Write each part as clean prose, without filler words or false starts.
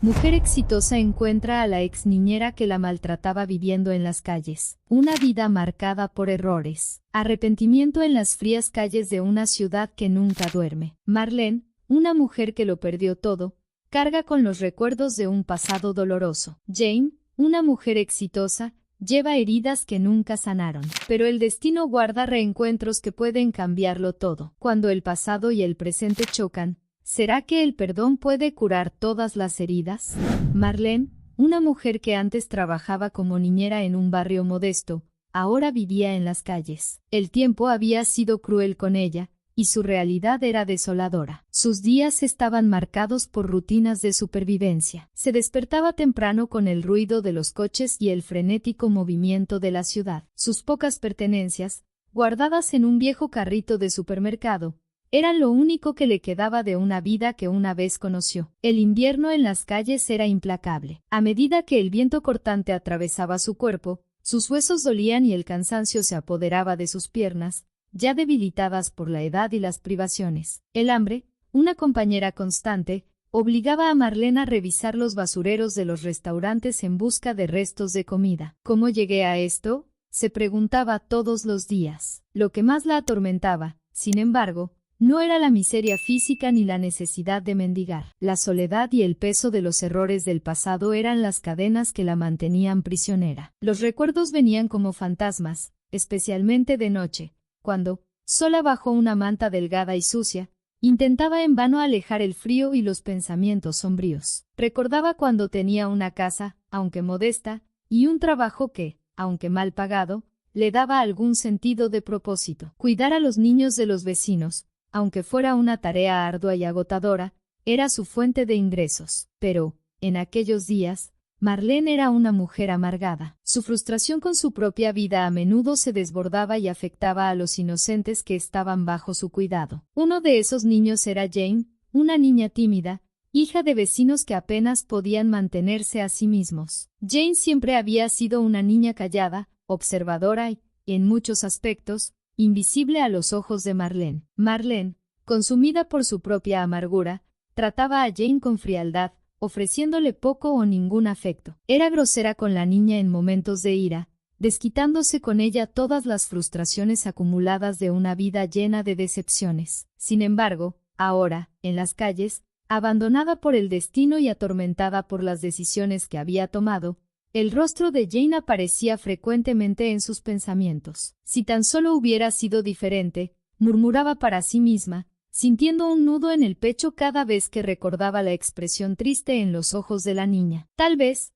Mujer exitosa encuentra a la ex niñera que la maltrataba viviendo en las calles. Una vida marcada por errores. Arrepentimiento en las frías calles de una ciudad que nunca duerme. Marlene, una mujer que lo perdió todo, carga con los recuerdos de un pasado doloroso. Jane, una mujer exitosa, lleva heridas que nunca sanaron. Pero el destino guarda reencuentros que pueden cambiarlo todo. Cuando el pasado y el presente chocan, ¿será que el perdón puede curar todas las heridas? Marlene, una mujer que antes trabajaba como niñera en un barrio modesto, ahora vivía en las calles. El tiempo había sido cruel con ella, y su realidad era desoladora. Sus días estaban marcados por rutinas de supervivencia. Se despertaba temprano con el ruido de los coches y el frenético movimiento de la ciudad. Sus pocas pertenencias, guardadas en un viejo carrito de supermercado, eran lo único que le quedaba de una vida que una vez conoció. El invierno en las calles era implacable. A medida que el viento cortante atravesaba su cuerpo, sus huesos dolían y el cansancio se apoderaba de sus piernas, ya debilitadas por la edad y las privaciones. El hambre, una compañera constante, obligaba a Marlene a revisar los basureros de los restaurantes en busca de restos de comida. ¿Cómo llegué a esto?, se preguntaba todos los días. Lo que más la atormentaba, sin embargo, no era la miseria física ni la necesidad de mendigar. La soledad y el peso de los errores del pasado eran las cadenas que la mantenían prisionera. Los recuerdos venían como fantasmas, especialmente de noche, cuando, sola bajo una manta delgada y sucia, intentaba en vano alejar el frío y los pensamientos sombríos. Recordaba cuando tenía una casa, aunque modesta, y un trabajo que, aunque mal pagado, le daba algún sentido de propósito. Cuidar a los niños de los vecinos, aunque fuera una tarea ardua y agotadora, era su fuente de ingresos. Pero, en aquellos días, Marlene era una mujer amargada. Su frustración con su propia vida a menudo se desbordaba y afectaba a los inocentes que estaban bajo su cuidado. Uno de esos niños era Jane, una niña tímida, hija de vecinos que apenas podían mantenerse a sí mismos. Jane siempre había sido una niña callada, observadora y, en muchos aspectos, invisible a los ojos de Marlene. Marlene, consumida por su propia amargura, trataba a Jane con frialdad, ofreciéndole poco o ningún afecto. Era grosera con la niña en momentos de ira, desquitándose con ella todas las frustraciones acumuladas de una vida llena de decepciones. Sin embargo, ahora, en las calles, abandonada por el destino y atormentada por las decisiones que había tomado, el rostro de Jane aparecía frecuentemente en sus pensamientos. Si tan solo hubiera sido diferente, murmuraba para sí misma, sintiendo un nudo en el pecho cada vez que recordaba la expresión triste en los ojos de la niña. Tal vez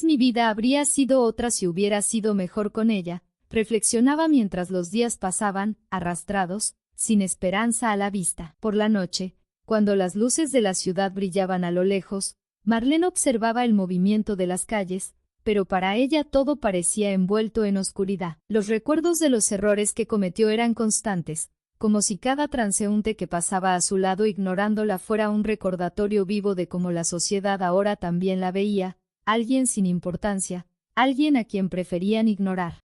mi vida habría sido otra si hubiera sido mejor con ella, reflexionaba mientras los días pasaban, arrastrados, sin esperanza a la vista. Por la noche, cuando las luces de la ciudad brillaban a lo lejos, Marlene observaba el movimiento de las calles, pero para ella todo parecía envuelto en oscuridad. Los recuerdos de los errores que cometió eran constantes, como si cada transeúnte que pasaba a su lado ignorándola fuera un recordatorio vivo de cómo la sociedad ahora también la veía, alguien sin importancia, alguien a quien preferían ignorar.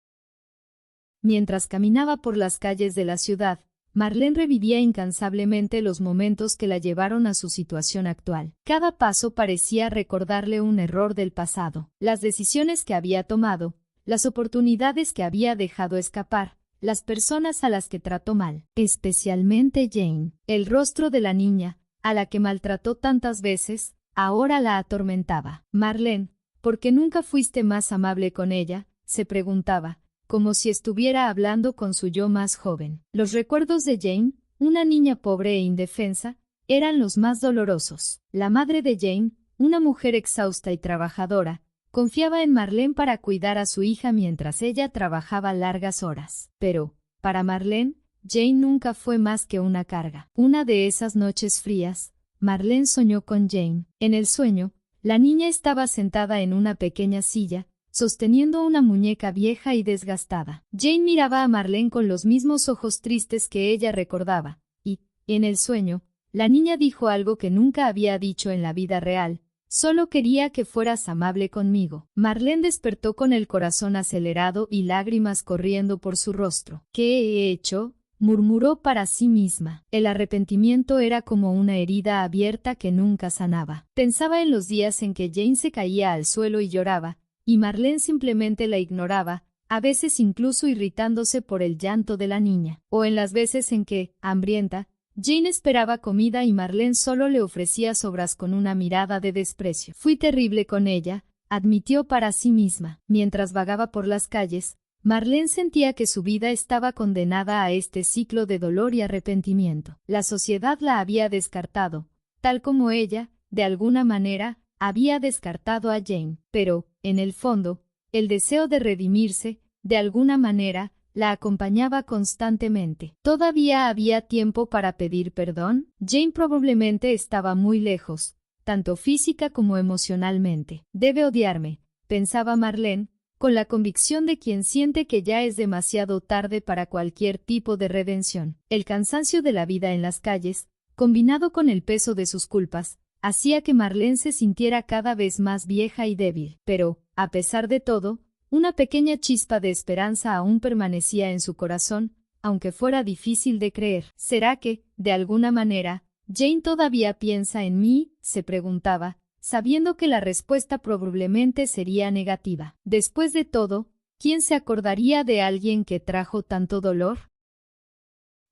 Mientras caminaba por las calles de la ciudad, Marlene revivía incansablemente los momentos que la llevaron a su situación actual. Cada paso parecía recordarle un error del pasado, las decisiones que había tomado, las oportunidades que había dejado escapar, las personas a las que trató mal, especialmente Jane. El rostro de la niña, a la que maltrató tantas veces, ahora la atormentaba. Marlene, ¿por qué nunca fuiste más amable con ella?, se preguntaba, como si estuviera hablando con su yo más joven. Los recuerdos de Jane, una niña pobre e indefensa, eran los más dolorosos. La madre de Jane, una mujer exhausta y trabajadora, confiaba en Marlene para cuidar a su hija mientras ella trabajaba largas horas. Pero, para Marlene, Jane nunca fue más que una carga. Una de esas noches frías, Marlene soñó con Jane. En el sueño, la niña estaba sentada en una pequeña silla, sosteniendo una muñeca vieja y desgastada. Jane miraba a Marlene con los mismos ojos tristes que ella recordaba, y, en el sueño, la niña dijo algo que nunca había dicho en la vida real: «Solo quería que fueras amable conmigo». Marlene despertó con el corazón acelerado y lágrimas corriendo por su rostro. «¿Qué he hecho?», murmuró para sí misma. El arrepentimiento era como una herida abierta que nunca sanaba. Pensaba en los días en que Jane se caía al suelo y lloraba, y Marlene simplemente la ignoraba, a veces incluso irritándose por el llanto de la niña. O en las veces en que, hambrienta, Jane esperaba comida y Marlene solo le ofrecía sobras con una mirada de desprecio. Fui terrible con ella, admitió para sí misma. Mientras vagaba por las calles, Marlene sentía que su vida estaba condenada a este ciclo de dolor y arrepentimiento. La sociedad la había descartado, tal como ella, de alguna manera, había descartado a Jane. Pero, en el fondo, el deseo de redimirse, de alguna manera, la acompañaba constantemente. ¿Todavía había tiempo para pedir perdón? Jane probablemente estaba muy lejos, tanto física como emocionalmente. Debe odiarme, pensaba Marlene, con la convicción de quien siente que ya es demasiado tarde para cualquier tipo de redención. El cansancio de la vida en las calles, combinado con el peso de sus culpas, hacía que Marlene se sintiera cada vez más vieja y débil. Pero, a pesar de todo, una pequeña chispa de esperanza aún permanecía en su corazón, aunque fuera difícil de creer. ¿Será que, de alguna manera, Jane todavía piensa en mí?, se preguntaba, sabiendo que la respuesta probablemente sería negativa. Después de todo, ¿quién se acordaría de alguien que trajo tanto dolor?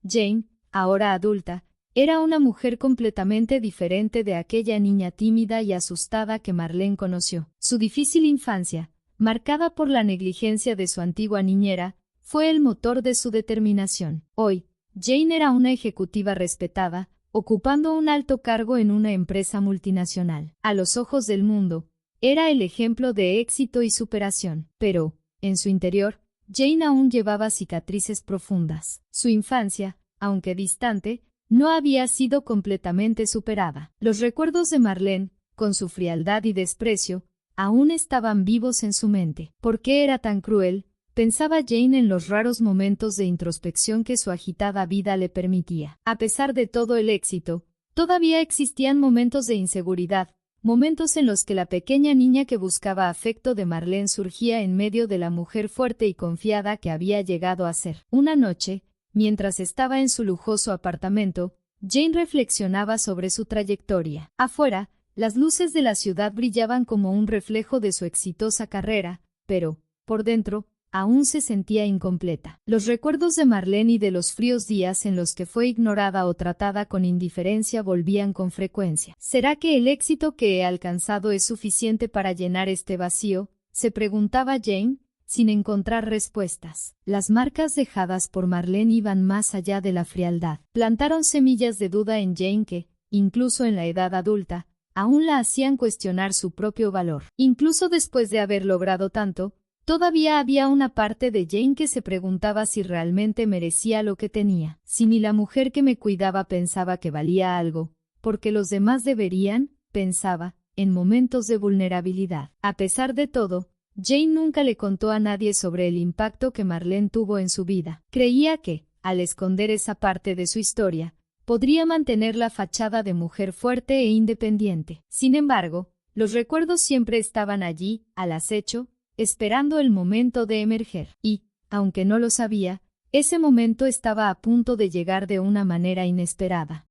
Jane, ahora adulta, era una mujer completamente diferente de aquella niña tímida y asustada que Marlene conoció. Su difícil infancia, marcada por la negligencia de su antigua niñera, fue el motor de su determinación. Hoy, Jane era una ejecutiva respetada, ocupando un alto cargo en una empresa multinacional. A los ojos del mundo, era el ejemplo de éxito y superación. Pero, en su interior, Jane aún llevaba cicatrices profundas. Su infancia, aunque distante, no había sido completamente superada. Los recuerdos de Marlene, con su frialdad y desprecio, aún estaban vivos en su mente. ¿Por qué era tan cruel?, pensaba Jane en los raros momentos de introspección que su agitada vida le permitía. A pesar de todo el éxito, todavía existían momentos de inseguridad, momentos en los que la pequeña niña que buscaba afecto de Marlene surgía en medio de la mujer fuerte y confiada que había llegado a ser. Una noche, mientras estaba en su lujoso apartamento, Jane reflexionaba sobre su trayectoria. Afuera, las luces de la ciudad brillaban como un reflejo de su exitosa carrera, pero, por dentro, aún se sentía incompleta. Los recuerdos de Marlene y de los fríos días en los que fue ignorada o tratada con indiferencia volvían con frecuencia. ¿Será que el éxito que he alcanzado es suficiente para llenar este vacío?, se preguntaba Jane, sin encontrar respuestas. Las marcas dejadas por Marlene iban más allá de la frialdad. Plantaron semillas de duda en Jane que, incluso en la edad adulta, aún la hacían cuestionar su propio valor. Incluso después de haber logrado tanto, todavía había una parte de Jane que se preguntaba si realmente merecía lo que tenía. Si ni la mujer que me cuidaba pensaba que valía algo, porque los demás deberían, pensaba, en momentos de vulnerabilidad. A pesar de todo, Jane nunca le contó a nadie sobre el impacto que Marlene tuvo en su vida. Creía que, al esconder esa parte de su historia, podría mantener la fachada de mujer fuerte e independiente. Sin embargo, los recuerdos siempre estaban allí, al acecho, esperando el momento de emerger. Y, aunque no lo sabía, ese momento estaba a punto de llegar de una manera inesperada.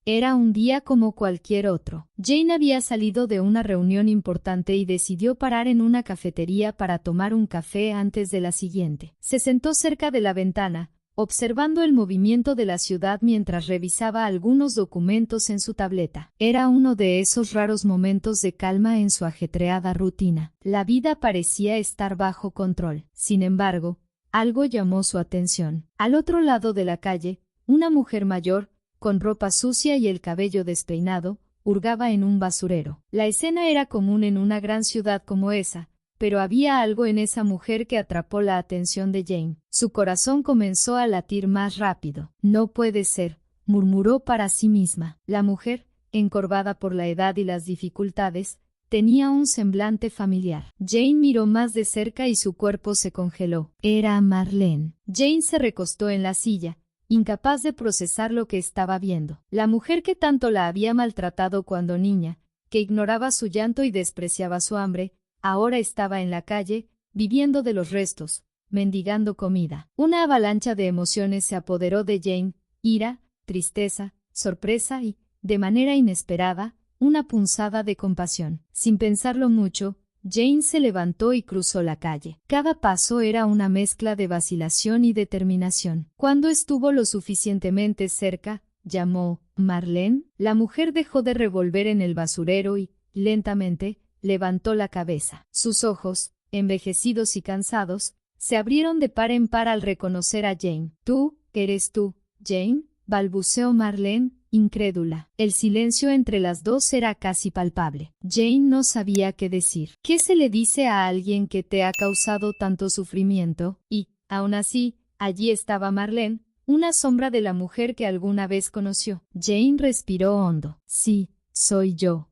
Era un día como cualquier otro. Jane había salido de una reunión importante y decidió parar en una cafetería para tomar un café antes de la siguiente. Se sentó cerca de la ventana, observando el movimiento de la ciudad mientras revisaba algunos documentos en su tableta. Era uno de esos raros momentos de calma en su ajetreada rutina. La vida parecía estar bajo control. Sin embargo, algo llamó su atención. Al otro lado de la calle, una mujer mayor, con ropa sucia y el cabello despeinado, hurgaba en un basurero. La escena era común en una gran ciudad como esa, pero había algo en esa mujer que atrapó la atención de Jane. Su corazón comenzó a latir más rápido. No puede ser, murmuró para sí misma. La mujer, encorvada por la edad y las dificultades, tenía un semblante familiar. Jane miró más de cerca y su cuerpo se congeló. Era Marlene. Jane se recostó en la silla, incapaz de procesar lo que estaba viendo. La mujer que tanto la había maltratado cuando niña, que ignoraba su llanto y despreciaba su hambre, ahora estaba en la calle, viviendo de los restos, mendigando comida. Una avalancha de emociones se apoderó de Jane: ira, tristeza, sorpresa y, de manera inesperada, una punzada de compasión. Sin pensarlo mucho, Jane se levantó y cruzó la calle. Cada paso era una mezcla de vacilación y determinación. Cuando estuvo lo suficientemente cerca, llamó: «Marlene». La mujer dejó de revolver en el basurero y, lentamente, levantó la cabeza. Sus ojos, envejecidos y cansados, se abrieron de par en par al reconocer a Jane. «¿Tú? ¿Eres tú, Jane?», balbuceó Marlene, incrédula. El silencio entre las dos era casi palpable. Jane no sabía qué decir. ¿Qué se le dice a alguien que te ha causado tanto sufrimiento? Y, aún así, allí estaba Marlene, una sombra de la mujer que alguna vez conoció. Jane respiró hondo. «Sí, soy yo».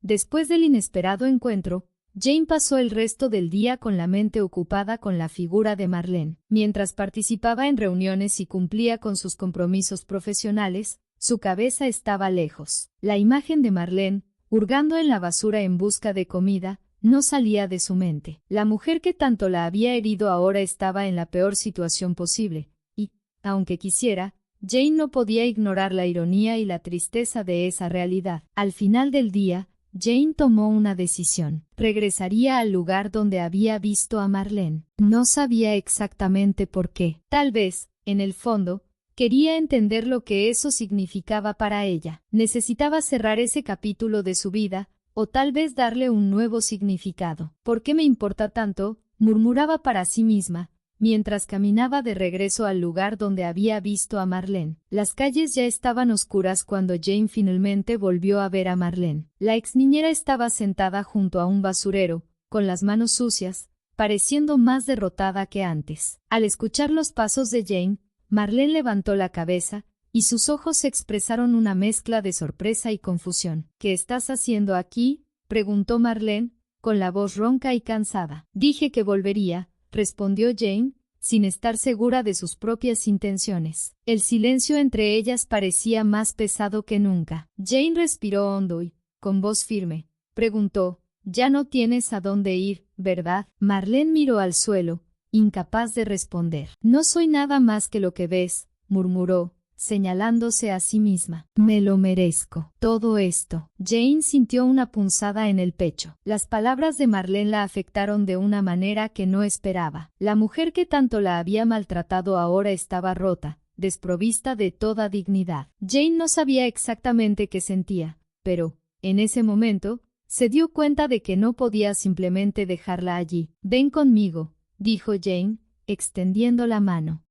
Después del inesperado encuentro, Jane pasó el resto del día con la mente ocupada con la figura de Marlene. Mientras participaba en reuniones y cumplía con sus compromisos profesionales, su cabeza estaba lejos. La imagen de Marlene, hurgando en la basura en busca de comida, no salía de su mente. La mujer que tanto la había herido ahora estaba en la peor situación posible, y, aunque quisiera, Jane no podía ignorar la ironía y la tristeza de esa realidad. Al final del día, Jane tomó una decisión. Regresaría al lugar donde había visto a Marlene. No sabía exactamente por qué. Tal vez, en el fondo, quería entender lo que eso significaba para ella. Necesitaba cerrar ese capítulo de su vida, o tal vez darle un nuevo significado. «¿Por qué me importa tanto?», murmuraba para sí misma, mientras caminaba de regreso al lugar donde había visto a Marlene. Las calles ya estaban oscuras cuando Jane finalmente volvió a ver a Marlene. La exniñera estaba sentada junto a un basurero, con las manos sucias, pareciendo más derrotada que antes. Al escuchar los pasos de Jane, Marlene levantó la cabeza, y sus ojos expresaron una mezcla de sorpresa y confusión. «¿Qué estás haciendo aquí?», preguntó Marlene, con la voz ronca y cansada. «Dije que volvería», respondió Jane, sin estar segura de sus propias intenciones. El silencio entre ellas parecía más pesado que nunca. Jane respiró hondo y, con voz firme, preguntó: «Ya no tienes a dónde ir, ¿verdad?». Marlene miró al suelo, incapaz de responder. «No soy nada más que lo que ves», murmuró, señalándose a sí misma. «Me lo merezco. Todo esto». Jane sintió una punzada en el pecho. Las palabras de Marlene la afectaron de una manera que no esperaba. La mujer que tanto la había maltratado ahora estaba rota, desprovista de toda dignidad. Jane no sabía exactamente qué sentía, pero, en ese momento, se dio cuenta de que no podía simplemente dejarla allí. «Ven conmigo», dijo Jane, extendiendo la mano.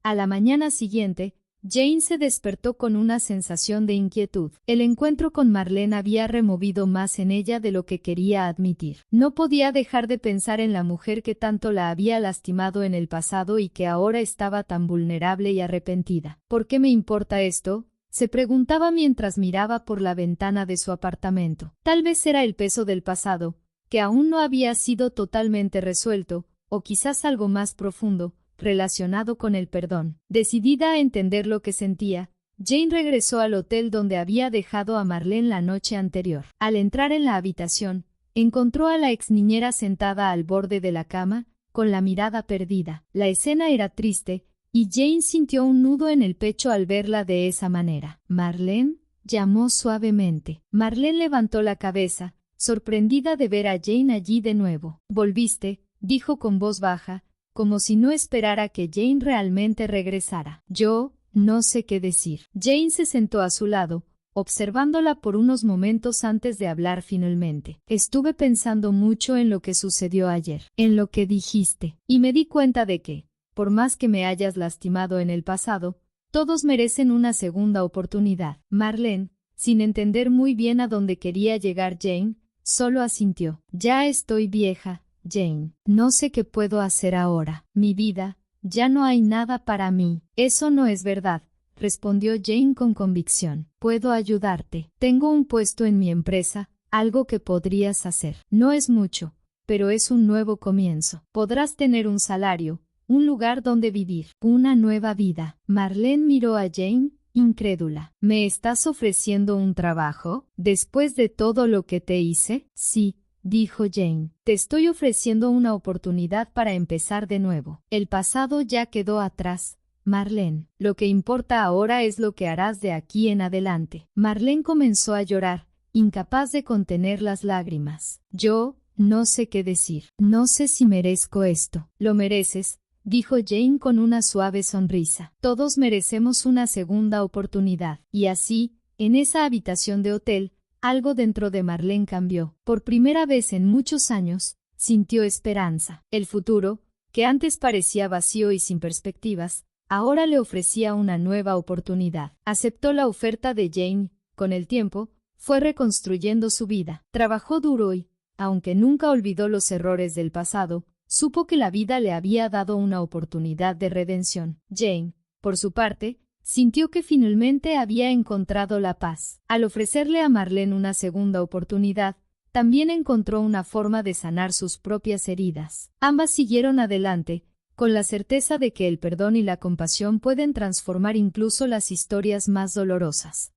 A la mañana siguiente, Jane se despertó con una sensación de inquietud. El encuentro con Marlene había removido más en ella de lo que quería admitir. No podía dejar de pensar en la mujer que tanto la había lastimado en el pasado y que ahora estaba tan vulnerable y arrepentida. «¿Por qué me importa esto?», se preguntaba mientras miraba por la ventana de su apartamento. Tal vez era el peso del pasado, que aún no había sido totalmente resuelto, o quizás algo más profundo, relacionado con el perdón. Decidida a entender lo que sentía, Jane regresó al hotel donde había dejado a Marlene la noche anterior. Al entrar en la habitación, encontró a la exniñera sentada al borde de la cama, con la mirada perdida. La escena era triste, y Jane sintió un nudo en el pecho al verla de esa manera. «Marlene», llamó suavemente. Marlene levantó la cabeza, sorprendida de ver a Jane allí de nuevo. «¿Volviste?», dijo con voz baja, como si no esperara que Jane realmente regresara. «Yo no sé qué decir». Jane se sentó a su lado, observándola por unos momentos antes de hablar finalmente. «Estuve pensando mucho en lo que sucedió ayer, en lo que dijiste, y me di cuenta de que, por más que me hayas lastimado en el pasado, todos merecen una segunda oportunidad». Marlene, sin entender muy bien a dónde quería llegar Jane, solo asintió. «Ya estoy vieja, Jane. No sé qué puedo hacer ahora. Mi vida, ya no hay nada para mí». «Eso no es verdad», respondió Jane con convicción. «Puedo ayudarte. Tengo un puesto en mi empresa, algo que podrías hacer. No es mucho, pero es un nuevo comienzo. Podrás tener un salario, un lugar donde vivir, una nueva vida». Marlene miró a Jane, incrédula. «¿Me estás ofreciendo un trabajo? ¿Después de todo lo que te hice?». «Sí», dijo Jane. Te estoy ofreciendo una oportunidad para empezar de nuevo. El pasado ya quedó atrás, Marlene. Lo que importa ahora es lo que harás de aquí en adelante. Marlene comenzó a llorar, incapaz de contener las lágrimas. Yo no sé qué decir. No sé si merezco esto. Lo mereces, dijo Jane con una suave sonrisa. Todos merecemos una segunda oportunidad. Y así, en esa habitación de hotel, algo dentro de Marlene cambió. Por primera vez en muchos años, sintió esperanza. El futuro, que antes parecía vacío y sin perspectivas, ahora le ofrecía una nueva oportunidad. Aceptó la oferta de Jane. Con el tiempo, fue reconstruyendo su vida. Trabajó duro y, aunque nunca olvidó los errores del pasado, supo que la vida le había dado una oportunidad de redención. Jane, por su parte, sintió que finalmente había encontrado la paz. Al ofrecerle a Marlene una segunda oportunidad, también encontró una forma de sanar sus propias heridas. Ambas siguieron adelante, con la certeza de que el perdón y la compasión pueden transformar incluso las historias más dolorosas.